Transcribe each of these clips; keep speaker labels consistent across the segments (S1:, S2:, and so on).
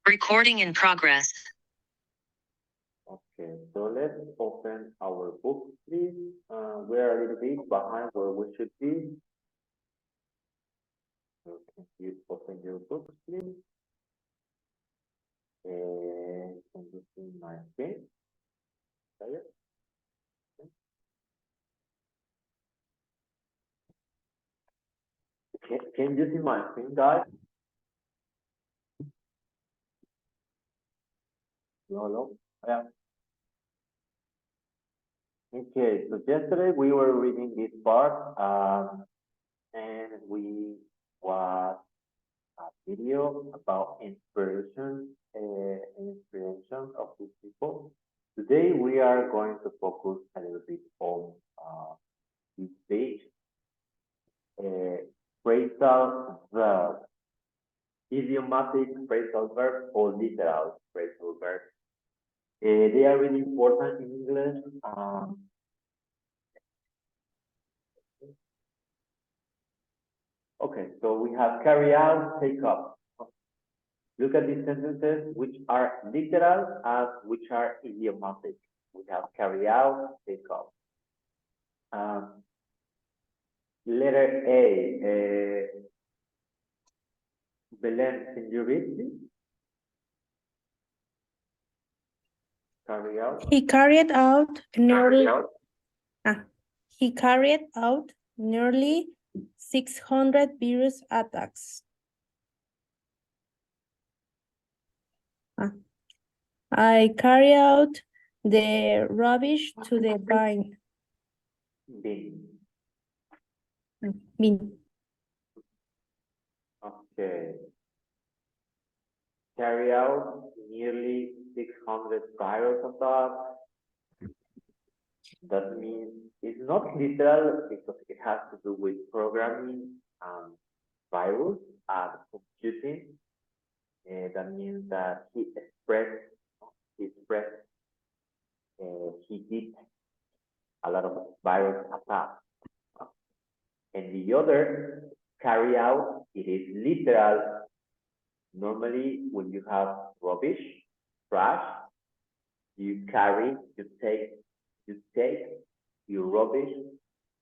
S1: Recording in progress.
S2: Okay, so let's open our book, please. We're a little bit behind where we should be. So can you open your books, please? And can you see my screen? Okay. Can you see my screen, guys? No. Yeah. Okay, so yesterday we were reading this part, and we watched a video about inspiration of these people. Today we are going to focus a little bit on this page, phrasal verb, idiomatic phrasal verb or literal phrasal verb. They are really important in English. Okay, so we have carry out, take up. Look at these sentences, which are literal and which are idiomatic. We have carry out, take up. Letter A. Belen, can you read, please? Carry out.
S3: He carried out nearly 600 virus attacks. I carry out the rubbish to the bin. Bin.
S2: Okay. Carry out nearly 600 virus attacks. That means it's not literal because it has to do with programming and virus and computing. That means that he did a lot of virus attacks. And the other, carry out, it is literal. Normally, when you have rubbish, trash, you take your rubbish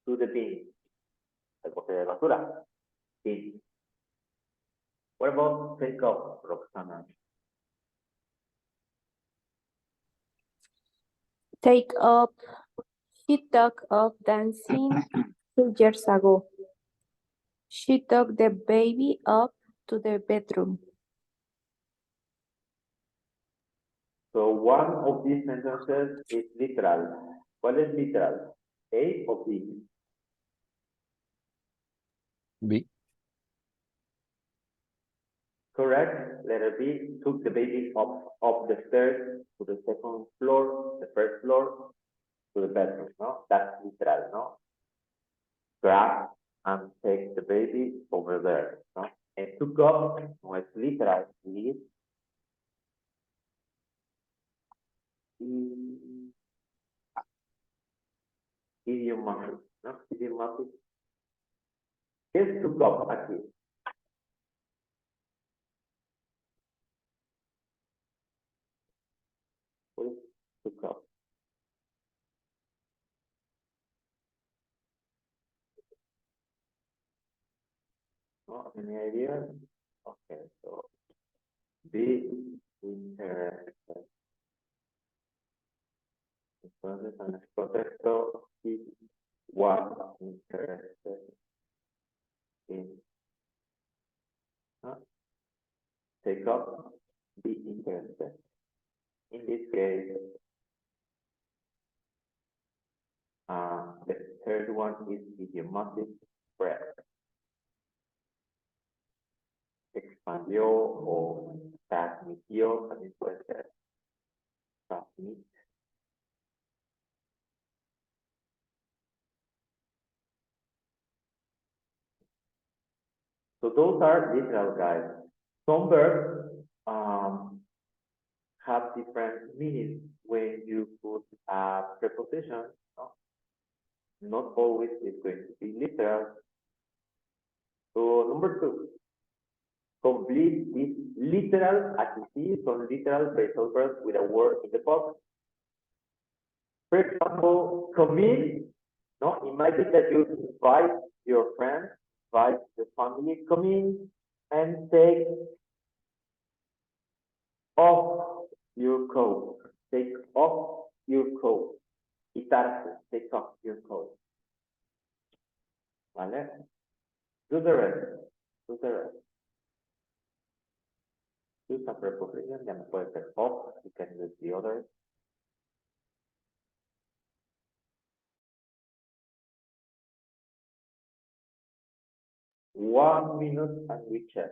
S2: to the bin, el bote de basura, bin. What about take up, Roxana?
S4: Take up. He took up dancing 2 years ago. She took the baby up to the bedroom.
S2: So one of these sentences is literal. What is literal? A or B?
S5: B.
S2: Correct. Letter B, took the baby up the stairs to the second floor, the first floor, to the bedroom, no? That's literal, no? Grab and take the baby over there, no? And took up, no, it's literal, it is idiomatic, no? Idiomatic. ¿Qué es took up aquí? What is took up? No, any idea? Okay, so be interested. Entonces, en el contexto, he was interested in take up, be interested. In this case, the third one is idiomatic spread. Expandió o transmitió, también puede ser transmit. So those are literal, guys. Some verbs have different meanings when you put a preposition. No? Not always is going to be literal. So number 2, complete this literal, as you see, some literal phrasal verbs with a word in the box. For example, come in. No, imagine that you invite your friends, invite the family, come in and take off your coat. Take off your coat. Quitarse, take off your coat. ¿Vale? Do the rest. Do the rest. Use a preposition, ya no puede ser off, you can use the other. One minute and we check.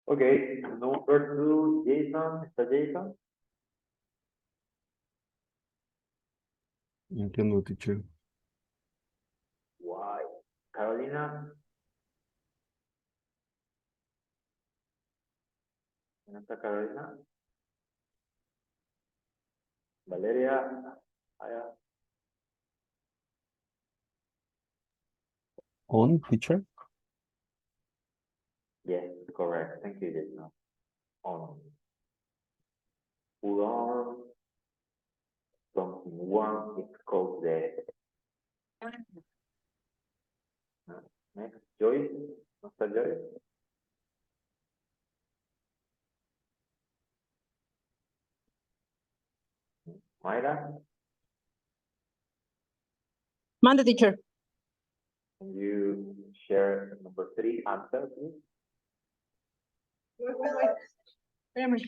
S2: Okay, number 2, Jason, Mr. Jason.
S1: Entiendo, teacher.
S2: Why? Carolina. ¿Dónde está Carolina? Valeria. Allá.
S1: On, teacher?
S2: Yes, correct. Thank you, Jason. On. Put on something warm. It's called the. Next, Joyce. Mr. Joyce. Mayra,
S3: Mande, teacher.
S2: can you share number 3 answer, please?
S3: Espérame.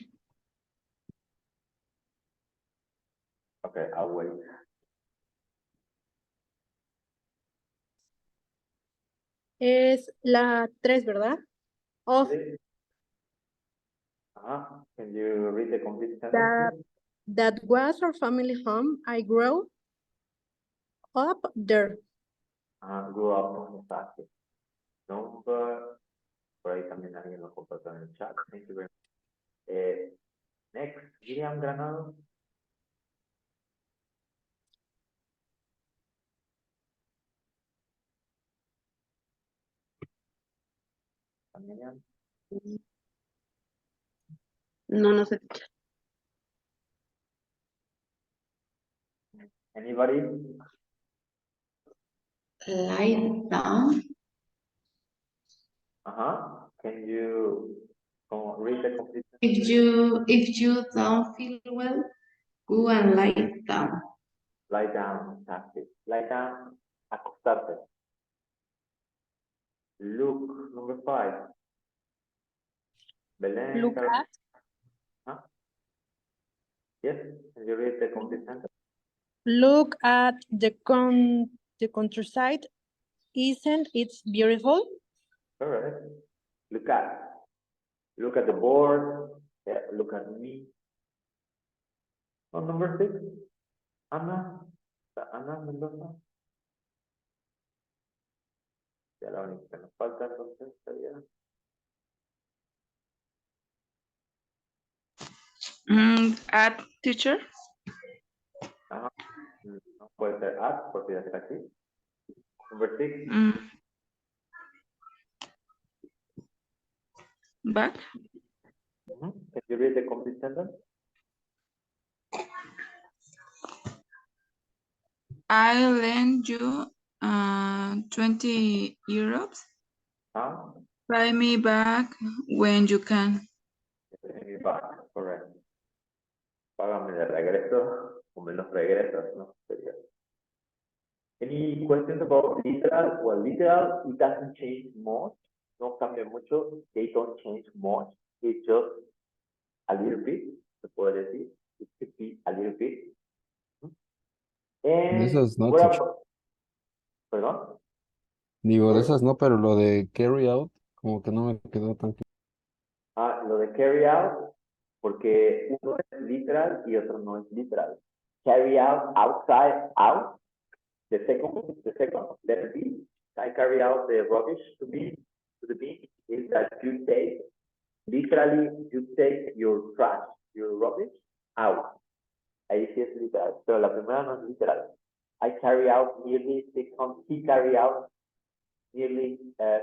S2: Okay, I'll wait.
S3: Es la 3, ¿verdad? Of
S2: Can you read the complete sentence?
S3: that,
S2: please?
S3: that was our family home. I grew up there.
S2: Grew up on the number. Por ahí también alguien lo compartió en el chat. Thank you very much. Next, Miriam Granado. Miriam.
S3: No sé, teacher.
S2: Anybody?
S5: Lie down.
S2: Can you read the complete sentence?
S5: If you don't feel well, go and lie down.
S2: Lie down, that's it. Lie down, acostarte. Look, number 5. Belén.
S3: Look
S2: Carolina.
S3: at.
S2: Yes, can you read the complete sentence?
S3: Look at the countryside. Isn't it beautiful?
S2: Correct. Look at. Look at the board. Yeah, look at me. On number 6, Ana. Ana Mendoza. Ya la única que nos falta entonces sería.
S5: At teacher.
S2: No puede ser at porque ya está aquí. Number 6.
S5: Back.
S2: Can you read the complete sentence?
S5: I lend you 20 euros. Pay me back when you can.
S2: Correct. Págame de regreso o me los regresas, ¿no? Sería. Any questions about literal? Well, literal, it doesn't change much. No cambia mucho. They don't change much. It's just a little bit. se puede decir. It could be a little bit.
S1: De
S2: And
S1: esas no,
S2: what
S1: teacher.
S2: about, perdón,
S1: Digo, de
S2: sorry.
S1: esas no, pero lo de carry out, como que no me quedó tan claro.
S2: Lo de carry out, porque uno es literal y otro no es literal. Carry out, outside, out. The second letter B. I carry out the rubbish to the bin is that you take, literally, you take your trash, your rubbish out. Ahí sí es literal, pero la primera no es literal. I carry out nearly 600, he carry out nearly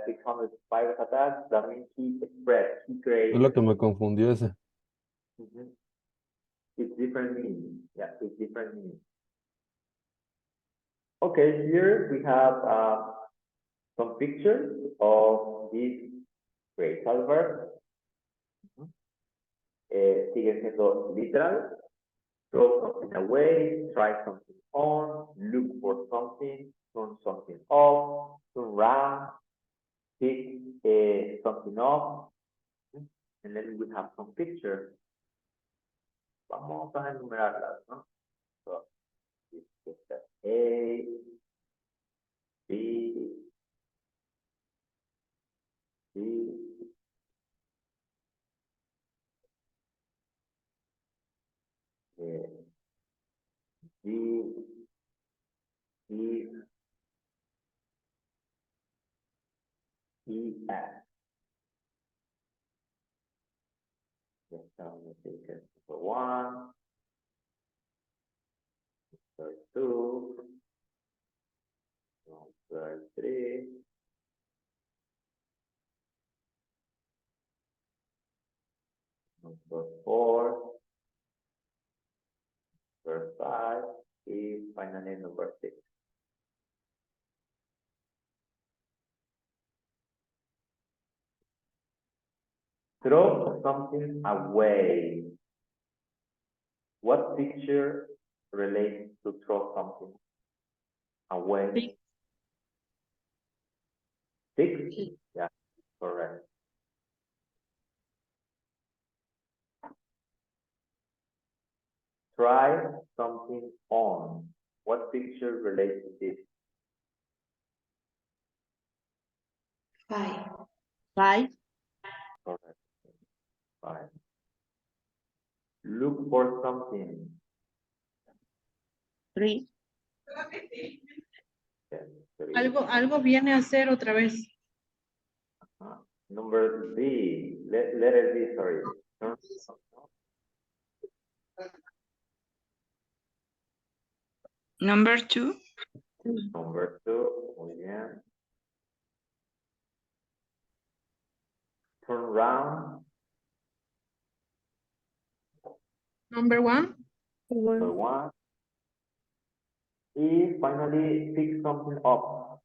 S2: 600 virus attacks. That means he expressed, he
S1: Es
S2: created.
S1: lo que me confundió ese.
S2: It's different meaning. Yeah, it's different meaning. Okay, here we have some pictures of this phrasal verb. Sigue siendo literal. Throw something away, try something on, look for something, turn something off, turn around, pick something up, and then we have some pictures. Vamos a enumerarlas, ¿no? So, this is the A, B, C, D, E, E, F. Yes, so I'm going to take it for 1, for 2, for 3, for 4, for 5, and finally number 6. Throw something away. What picture relates to throw something away? Six? Yeah, correct. Try something on. What picture relates to this?
S5: 5.
S2: Correct. 5. Look for something.
S3: 3.
S2: Yes, 3.
S3: Algo viene a ser otra vez.
S2: Number B, letter B, sorry.
S5: Number 2.
S2: Number 2, muy bien. Turn around.
S3: Number 1.
S2: Number 1. Y finally, pick something up.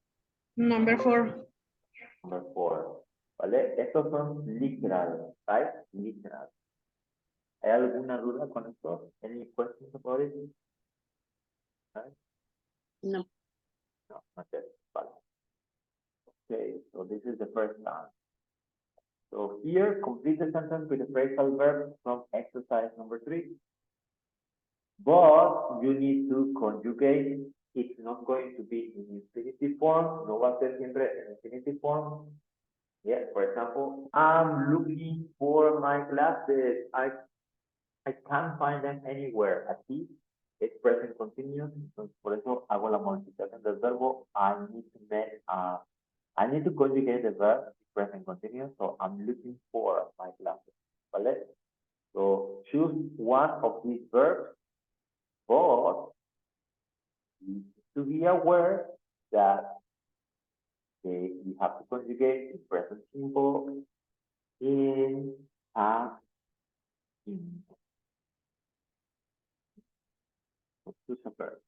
S3: Number 4.
S2: Number 4. ¿Vale? Estos son literal, right? Literal. ¿Hay alguna duda con esto? Any questions about it? Right?
S3: No.
S2: No, not yet. Vale. Okay, so this is the first time. So here, complete the sentence with the phrasal verb from exercise number 3. But you need to conjugate. It's not going to be in infinitive form. No va a ser siempre en infinitive form. Yeah, for example, I'm looking for my glasses. I can't find them anywhere. Aquí es present continuous. Entonces, por eso hago la modificación del verbo. I need to conjugate the verb present continuous. So I'm looking for my glasses. ¿Vale? So choose one of these verbs, but you need to be aware that you have to conjugate the present simple in a in. Choose a verb.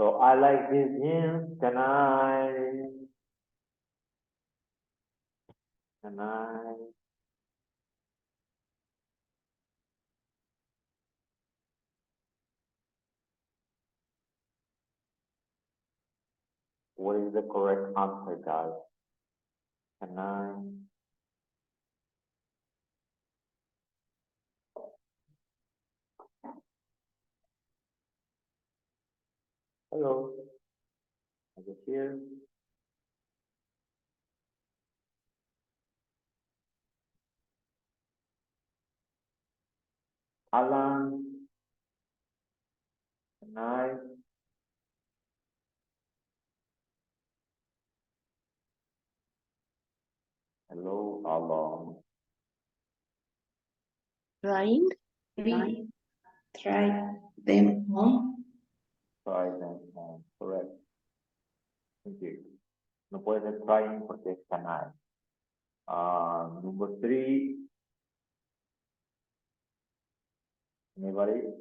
S2: So I like this jeans. Can I? What is the correct answer, guys? Can I? Hello. Are you here? Alan. Can I? Hello, Alan.
S5: Trying. Try them on.
S2: Try them on. Correct. Thank you. No puede ser trying porque es can I. Number 3. Anybody?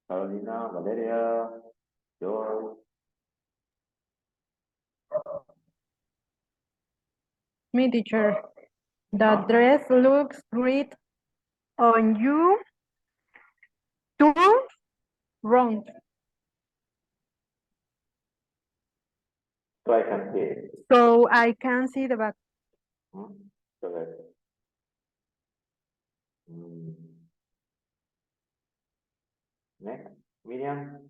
S2: Carolina, Valeria, George.
S3: Me, teacher. The dress looks great on you. Too round.
S2: So I can see it.
S3: So I can see the back.
S2: Correct. Mm. Next, Miriam.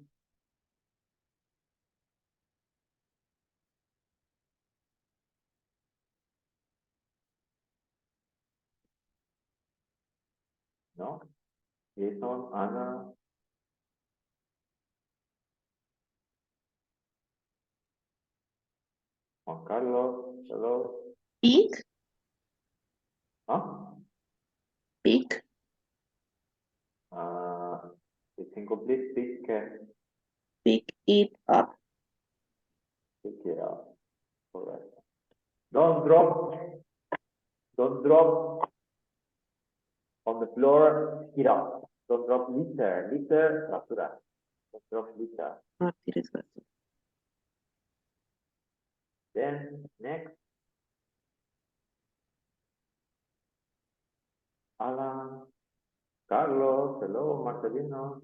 S2: No. Jason, Ana. Juan Carlos. Hello.
S5: Pick.
S2: Huh?
S5: Pick.
S2: It's incomplete.
S5: Pick it up.
S2: Pick it up. Correct. Don't drop. Don't drop on the floor. Pick it up. Don't drop litter. Litter, basura. Don't drop litter.
S5: No tires basura.
S2: Then next, Alan, Carlos, hello, Marcelino.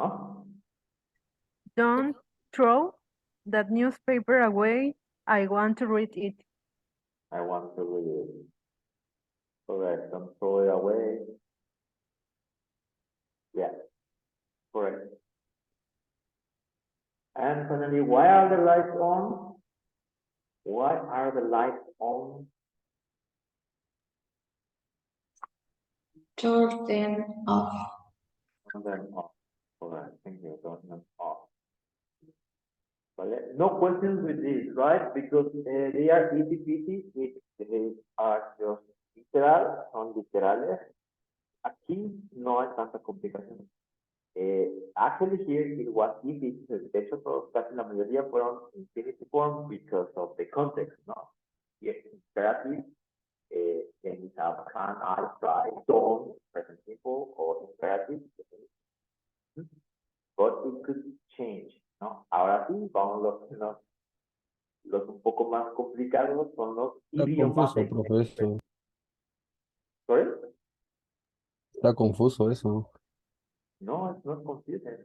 S2: Huh?
S3: Don't throw that newspaper away. I want to read it.
S2: I want to read it. Correct. Don't throw it away. Yeah, correct. And finally, why are the lights on? Why are the lights on?
S5: Turn them off.
S2: Turn them off. Correct. Thank you. Turn them off. Vale. No questions with this, right? Because they are easy peasy. They are just literal, son literales. Aquí no hay tanta complicación. Actually here it was easy. De hecho, casi la mayoría fueron infinity form because of the context, ¿no? Yes, imperative. Then we have can, I, try, don't, present simple, or imperative. But it could change, ¿no? Ahora sí, vamos los un poco más complicados son los
S1: Está
S2: idiomas
S1: confuso,
S2: de...
S1: profesor.
S2: ¿Sorry?
S1: Está confuso eso.
S2: No, it's not confusing.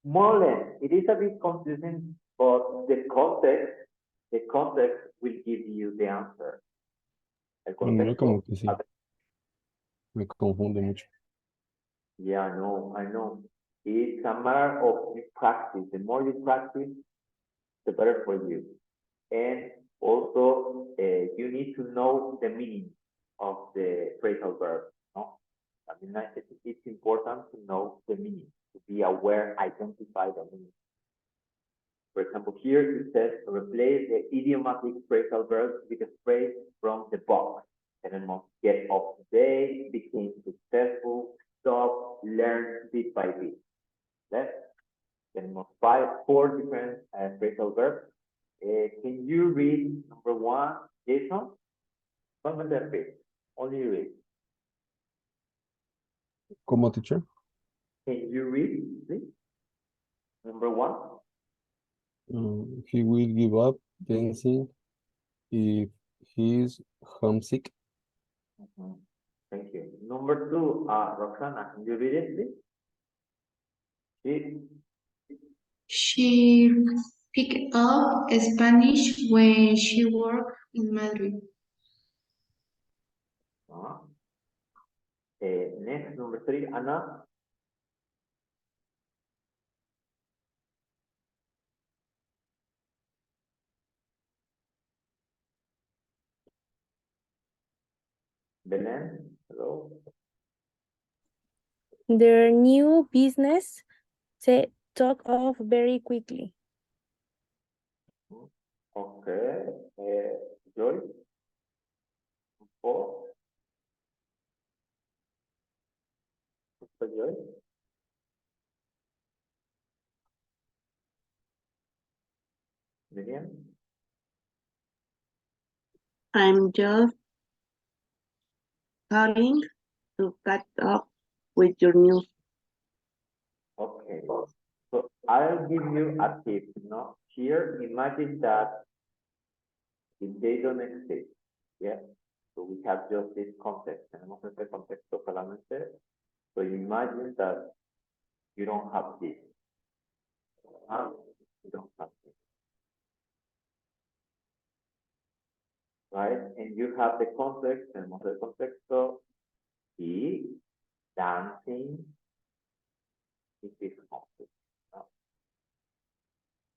S2: More or less, it is a bit confusing, but the context will give you the answer. El
S1: Bueno, yo como
S2: contexto.
S1: que sí, me confunde mucho.
S2: Yeah, I know. It's a matter of practice. The more you practice, the better for you. And also, you need to know the meaning of the phrasal verb. No? I mean, it's important to know the meaning, to be aware, identify the meaning. For example, here it says replace the idiomatic phrasal verbs with a phrase from the box. Tenemos get up today, became successful, stop, learn bit by bit. Yes? Tenemos four different phrasal verbs. Can you read number 1, Jason? Solamente read. Only read.
S1: ¿Cómo, teacher?
S2: Can you read, please? Number one.
S1: He will give up dancing if he's homesick.
S2: Thank you. Number two, Roxana, can you read it, please?
S5: She picked up Spanish when she worked in Madrid.
S2: Next, number three, Anna. Belen, hello.
S4: Their new business took off very quickly.
S2: Okay. Joy. Four. Joy. Miriam.
S6: I'm just starting to catch up with your news.
S2: Okay. So I'll give you a tip, no? Here, imagine that if they don't exist, yeah? So we have just this context. Tenemos este contexto solamente. So imagine that you don't have this. You don't have this. Right? And you have the context, tenemos el contexto, y dancing, it is conflict. ¿No?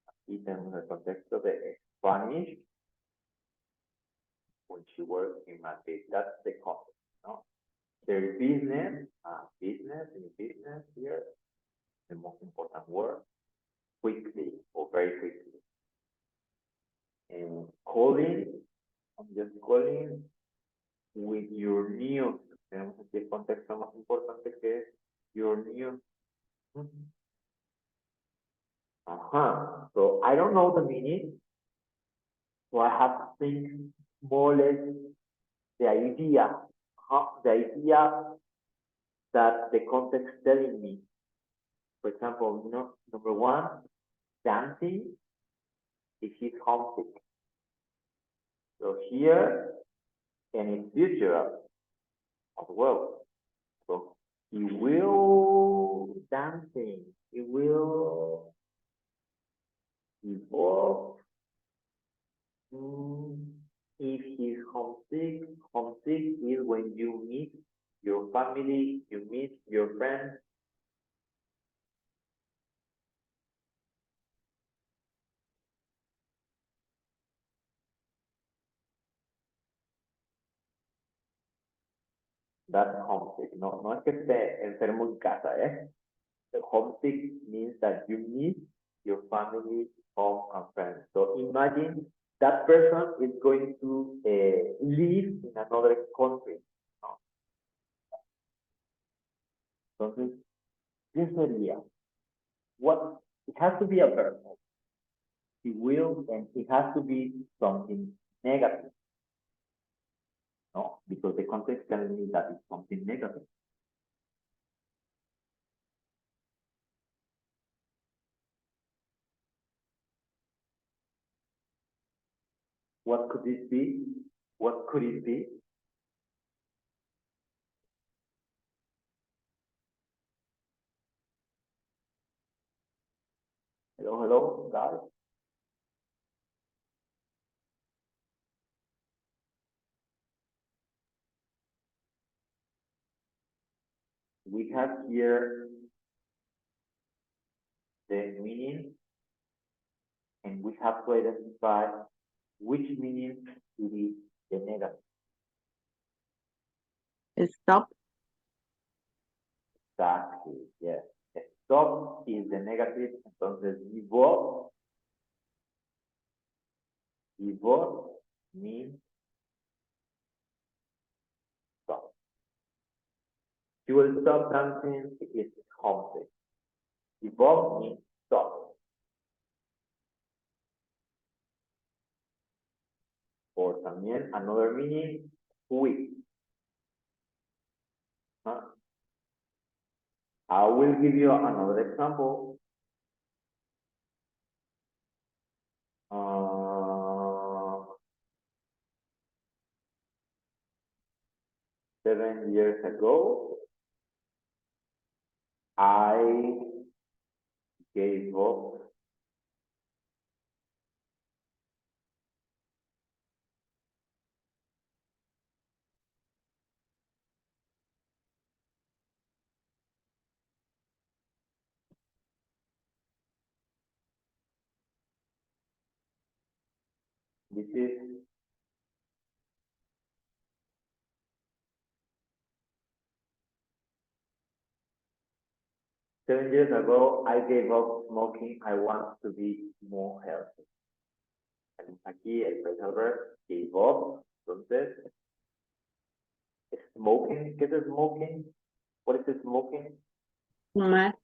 S2: Aquí tenemos el contexto de Spanish, when she works in Madrid. That's the context. ¿No? Their business, business here, the most important word, quickly or very quickly. And calling, I'm just calling with your news. Tenemos aquí el contexto más importante que es your news. So I don't know the meaning. So I have to think more or less the idea. The idea that the context telling me. For example, number one, dancing if he's homesick. So here, and in future as well. So he will dancing. He will evolve. If he's homesick, homesick is when you meet your family, you meet your friends. That's homesick. No, no es que esté enfermo en casa, ¿eh? The homesick means that you meet your family, home, and friends. So imagine that person is going to live in another country. ¿No? Entonces, ¿qué sería? What? It has to be a verb. He will, and it has to be something negative. No, because the context tells me that it's something negative. What could it be? What could it be? Hello, hello, guys. We have here the meaning, and we have to identify which meaning it is the negative.
S6: Stop.
S2: Exactly, yes. Stop is the negative, entonces divorce means stop. You will stop dancing if it's homesick. Divorce means stop. Or también another meaning, quit. I will give you another example. 7 years ago, I gave up this is 7 years ago, I gave up smoking. I want to be more healthy. Aquí el present verb gave up. Entonces, smoking. ¿Qué es smoking? What is smoking?
S6: Fumar.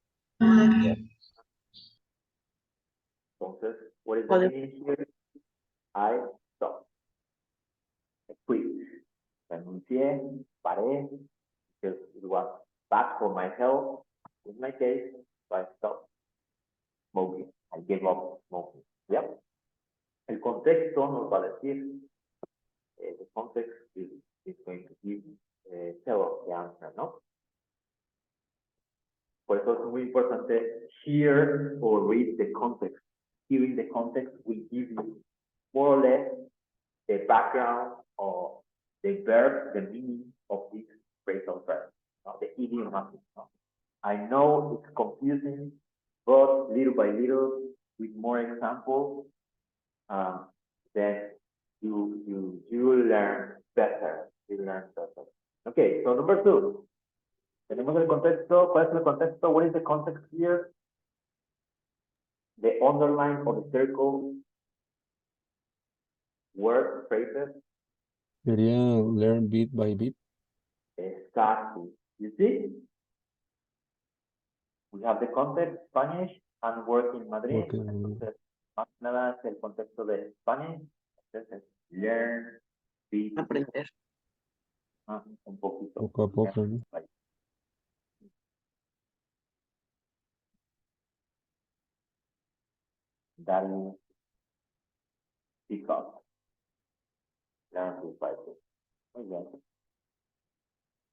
S2: Entonces, what is the
S6: Joder.
S2: meaning here? I stopped. I quit. Renuncié, paré, because it was bad for my health. In my case, so I stopped smoking. I gave up smoking. Yep. El contexto nos va a decir, the context is going to give, tell us the answer, ¿no? Por eso es muy importante hear or read the context. Hearing the context will give you more or less the background or the verb, the meaning of this phrasal verb, the idiomatic. I know it's confusing, but little by little, with more examples, then you will learn better. You learn better. Okay, so number 2. Tenemos el contexto. ¿Cuál es el contexto? What is the context here? The underline or the circle word phrases.
S1: Sería learn bit by bit.
S2: Exactly. You see? We have the context Spanish and work in Madrid.
S1: Okay.
S2: Entonces, más que nada es el contexto de Spanish. Entonces, learn, bit,
S6: Aprender.
S2: un poquito.
S1: Poco a poco, ¿no?
S2: That is pick up. Learn to fight it. Okay.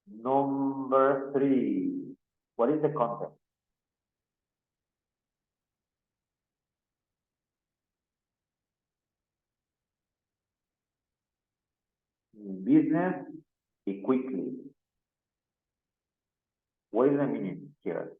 S2: Number 3. What is the context? Business y quickly. What is the meaning here?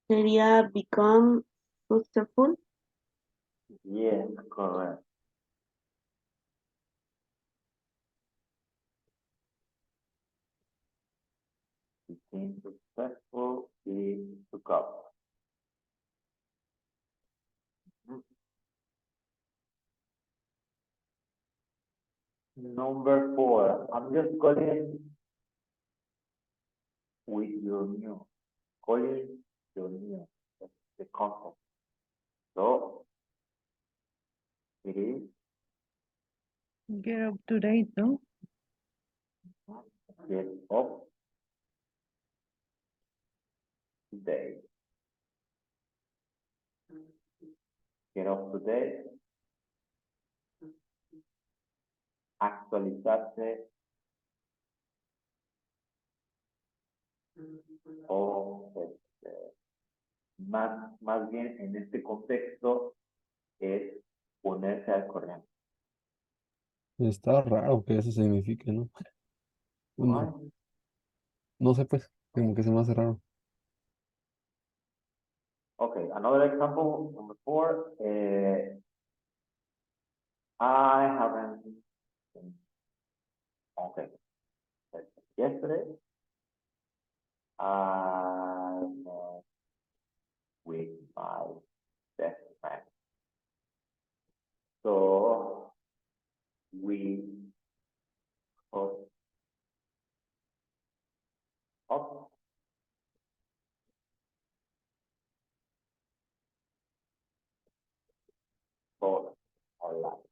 S6: Sería become successful.
S2: Yes, correct. Became successful is to up. Number 4. I'm just calling with your new. Calling your new. That's the concept. So it is
S3: Get up to date, no?
S2: get up to date. Get up to date. Actualizarse o más bien en este contexto es ponerse al corriente.
S1: Está raro que eso signifique, ¿no? Bueno, no sé, pues, como que se me hace raro.
S2: Okay, another example, number 4. I haven't. Okay. Yesterday, I met with my best friend. So we hooked up for our life.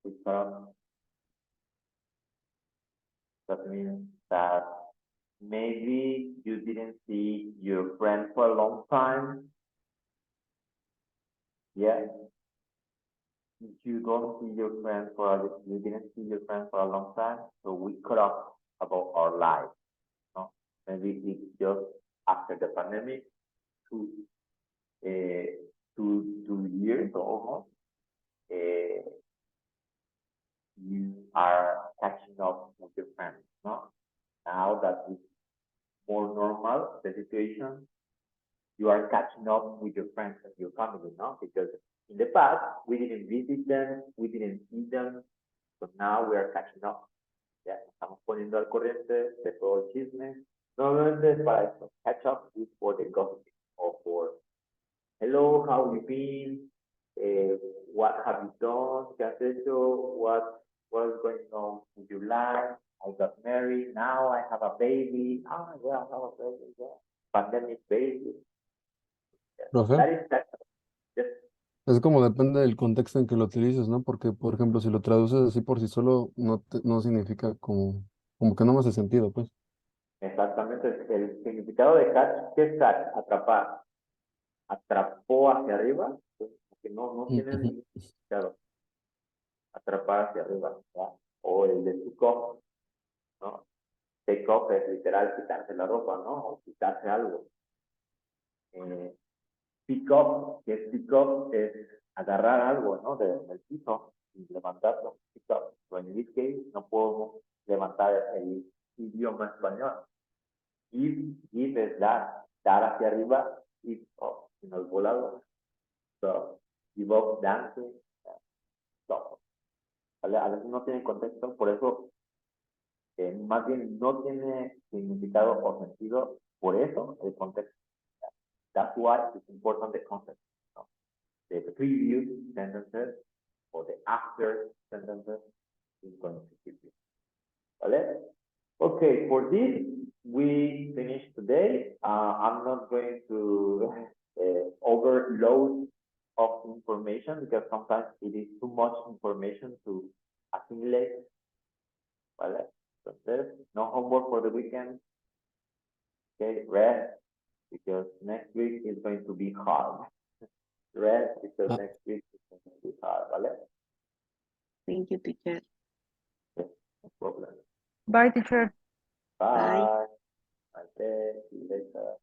S2: Because that means that maybe you didn't see your friend for a long time. Yeah. If you don't see your friend you didn't see your friend for a long time, so we cut off about our life. No? Maybe it's just after the pandemic, two, uh, 2 years almost, you are catching up with your friends. No? Now that it's more normal, the situation, you are catching up with your friends and your family, no? Because in the past, we didn't visit them, we didn't see them, so now we are catching up. Ya, estamos poniendo al corriente de todo el chisme. Normalmente es para eso. Catch up is for the gossip or for hello, how you been? What have you done? ¿Qué has hecho? What's going on with your life? I got married. Now I have a baby. Ah, yeah, I have a baby. Yeah. Pandemic baby. Yeah.
S1: Profe,
S2: That is that. Yes.
S1: es como depende del contexto en que lo utilices, ¿no? Porque, por ejemplo, si lo traduces así por sí solo, no significa como que no me hace sentido, pues.
S2: Exactamente. El significado de catch, ¿qué es catch? Atrapar. Atrapó hacia arriba, pues, porque no tiene
S1: Ujú.
S2: ningún significado. Atrapar hacia arriba, ¿verdad? O el de pick up, ¿no? Take off es literal quitarse la ropa, ¿no? O quitarse algo. Pick up, que es pick up, es agarrar algo, ¿no? Del piso y levantarlo. Pick up. Pero en this case no puedo levantar el idioma español. Give es dar hacia arriba, give up, sino el volado. So, give up dancing, stop. ¿Vale? A veces no tiene contexto, por eso más bien no tiene significado o sentido, por eso el contexto. That's why it's important the context. ¿No? The previous sentences or the after sentences is going to give you. ¿Vale? Okay, for this, we finished today. I'm not going to overload of information because sometimes it is too much information to assimilate. ¿Vale? Entonces, no homework for the weekend. Okay, rest because next week is going to be hard. Rest because
S1: Ah,
S2: next week is going to be hard. ¿Vale?
S6: Thank you, teacher.
S2: Okay, no problem.
S3: Bye, teacher.
S6: Bye.
S2: Bye. Okay, see you later.